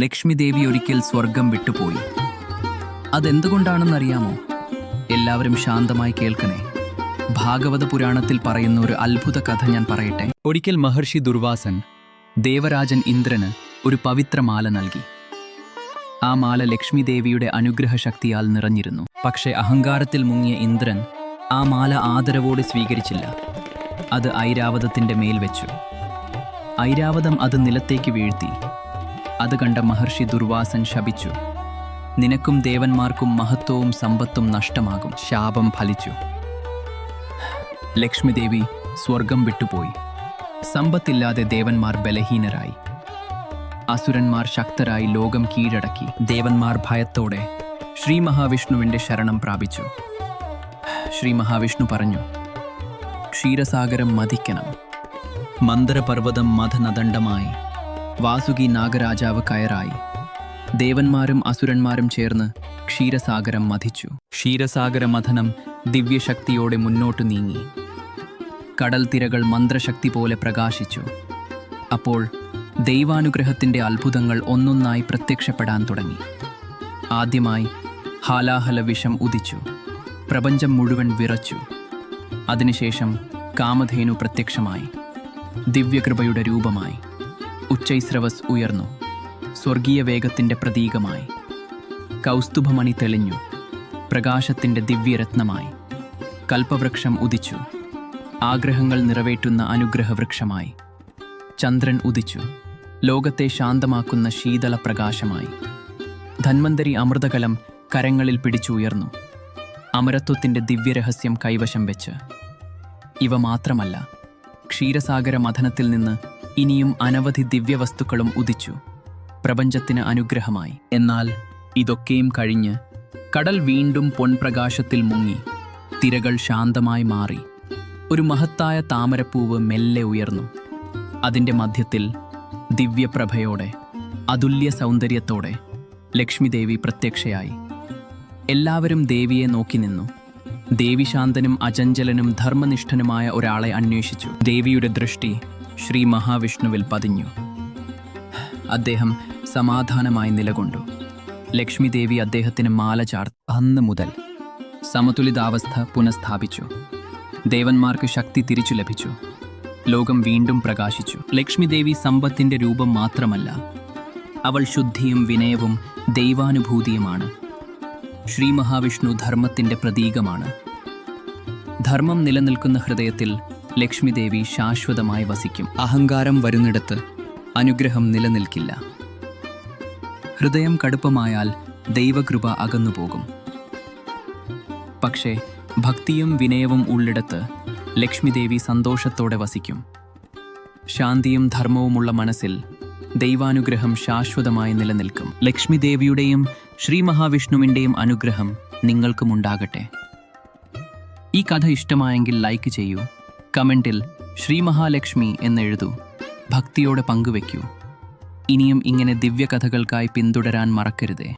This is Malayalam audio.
ലക്ഷ്മി ദേവി ഒരിക്കൽ സ്വർഗം വിട്ടുപോയി. അതെന്തുകൊണ്ടാണെന്നറിയാമോ? എല്ലാവരും ശാന്തമായി കേൾക്കണേ. ഭാഗവത പുരാണത്തിൽ പറയുന്ന ഒരു അത്ഭുത കഥ ഞാൻ പറയട്ടെ. ഒരിക്കൽ മഹർഷി ദുർവാസൻ ദേവരാജൻ ഇന്ദ്രന് ഒരു പവിത്രമാല നൽകി. ആ മാല ലക്ഷ്മി ദേവിയുടെ അനുഗ്രഹശക്തിയാൽ നിറഞ്ഞിരുന്നു. പക്ഷേ അഹങ്കാരത്തിൽ മുങ്ങിയ ഇന്ദ്രൻ ആ മാല ആദരവോടെ സ്വീകരിച്ചില്ല. അത് ഐരാവതത്തിന്റെ മേൽ വെച്ചു. ഐരാവതം അത് നിലത്തേക്ക് വീഴ്ത്തി. അത് കണ്ട മഹർഷി ദുർവാസൻ ശപിച്ചു, നിനക്കും ദേവന്മാർക്കും മഹത്വവും സമ്പത്തും നഷ്ടമാകും. ശാപം ഫലിച്ചു. ലക്ഷ്മി ദേവി സ്വർഗം വിട്ടുപോയി. സമ്പത്തില്ലാതെ ദേവന്മാർ ബലഹീനരായി. അസുരന്മാർ ശക്തരായി ലോകം കീഴടക്കി. ദേവന്മാർ ഭയത്തോടെ ശ്രീ മഹാവിഷ്ണുവിൻ്റെ ശരണം പ്രാപിച്ചു. ശ്രീ മഹാവിഷ്ണു പറഞ്ഞു, ക്ഷീരസാഗരം മഥിക്കണം. മന്ദരപർവ്വതം മഥനദണ്ഡമായി. വാസുകി നാഗരാജാവ് കയറായി. ദേവന്മാരും അസുരന്മാരും ചേർന്ന് ക്ഷീരസാഗരം മഥിച്ചു. ക്ഷീരസാഗര മഥനം ദിവ്യശക്തിയോടെ മുന്നോട്ടു നീങ്ങി. കടൽ തിരകൾ മന്ത്രശക്തി പോലെ പ്രകാശിച്ചു. അപ്പോൾ ദൈവാനുഗ്രഹത്തിൻ്റെ അത്ഭുതങ്ങൾ ഒന്നൊന്നായി പ്രത്യക്ഷപ്പെടാൻ തുടങ്ങി. ആദ്യമായി ഹാലാഹല വിഷം ഉദിച്ചു. പ്രപഞ്ചം മുഴുവൻ വിറച്ചു. അതിനുശേഷം കാമധേനു പ്രത്യക്ഷമായി. ദിവ്യകൃപയുടെ രൂപമായി. ഉച്ചൈസ്രവസ് ഉയർന്നു. സ്വർഗീയ വേഗത്തിൻ്റെ പ്രതീകമായി. കൗസ്തുഭമണി തെളിഞ്ഞു. പ്രകാശത്തിൻ്റെ ദിവ്യരത്നമായി. കൽപ്പവൃക്ഷം ഉദിച്ചു. ആഗ്രഹങ്ങൾ നിറവേറ്റുന്ന അനുഗ്രഹവൃക്ഷമായി. ചന്ദ്രൻ ഉദിച്ചു. ലോകത്തെ ശാന്തമാക്കുന്ന ശീതള പ്രകാശമായി. ധന്വന്തരി അമൃതകലം കരങ്ങളിൽ പിടിച്ചുയർന്നു. അമരത്വത്തിൻ്റെ ദിവ്യരഹസ്യം കൈവശം വെച്ച്. ഇവ മാത്രമല്ല, ക്ഷീരസാഗര മഥനത്തിൽ നിന്ന് ഇനിയും അനവധി ദിവ്യവസ്തുക്കളും ഉദിച്ചു. പ്രപഞ്ചത്തിന് അനുഗ്രഹമായി. എന്നാൽ ഇതൊക്കെയും കഴിഞ്ഞ് കടൽ വീണ്ടും പൊൻപ്രകാശത്തിൽ മുങ്ങി. തിരകൾ ശാന്തമായി മാറി. ഒരു മഹത്തായ താമരപ്പൂവ് മെല്ലെ ഉയർന്നു. അതിൻ്റെ മധ്യത്തിൽ ദിവ്യപ്രഭയോടെ, അതുല്യ സൗന്ദര്യത്തോടെ ലക്ഷ്മി ദേവി പ്രത്യക്ഷയായി. എല്ലാവരും ദേവിയെ നോക്കി നിന്നു. ദേവി ശാന്തനും അചഞ്ചലനും ധർമ്മനിഷ്ഠനുമായ ഒരാളെ അന്വേഷിച്ചു. ദേവിയുടെ ദൃഷ്ടി ശ്രീ മഹാവിഷ്ണുവിൽ പതിഞ്ഞു. അദ്ദേഹം സമാധാനമായി നിലകൊണ്ടു. ലക്ഷ്മി ദേവി അദ്ദേഹത്തിന് മാല ചാർത്തി. അന്ന് മുതൽ സമതുലിതാവസ്ഥ പുനഃസ്ഥാപിച്ചു. ദേവന്മാർക്ക് ശക്തി തിരിച്ചു ലഭിച്ചു. ലോകം വീണ്ടും പ്രകാശിച്ചു. ലക്ഷ്മി ദേവി സമ്പത്തിൻ്റെ രൂപം മാത്രമല്ല, അവൾ ശുദ്ധിയും വിനയവും ദൈവാനുഭൂതിയുമാണ്. ശ്രീ മഹാവിഷ്ണു ധർമ്മത്തിൻ്റെ പ്രതീകമാണ്. ധർമ്മം നിലനിൽക്കുന്ന ഹൃദയത്തിൽ ലക്ഷ്മി ദേവി ശാശ്വതമായി വസിക്കും. അഹങ്കാരം വരുന്നിടത്ത് അനുഗ്രഹം നിലനിൽക്കില്ല. ഹൃദയം കടുപ്പമായാൽ ദൈവകൃപ അകന്നുപോകും. പക്ഷേ ഭക്തിയും വിനയവും ഉള്ളിടത്ത് ലക്ഷ്മി ദേവി സന്തോഷത്തോടെ വസിക്കും. ശാന്തിയും ധർമ്മവുമുള്ള മനസ്സിൽ ദൈവാനുഗ്രഹം ശാശ്വതമായി നിലനിൽക്കും. ലക്ഷ്മി ദേവിയുടെയും ശ്രീ മഹാവിഷ്ണുവിൻ്റെയും അനുഗ്രഹം നിങ്ങൾക്കുമുണ്ടാകട്ടെ. ഈ കഥ ഇഷ്ടമായെങ്കിൽ ലൈക്ക് ചെയ്യൂ. കമൻറ്റിൽ ശ്രീ മഹാലക്ഷ്മി എന്നെഴുതൂ. ഭക്തിയോടെ പങ്കുവെക്കൂ. ഇനിയും ഇങ്ങനെ ദിവ്യകഥകൾക്കായി പിന്തുടരാൻ മറക്കരുതേ.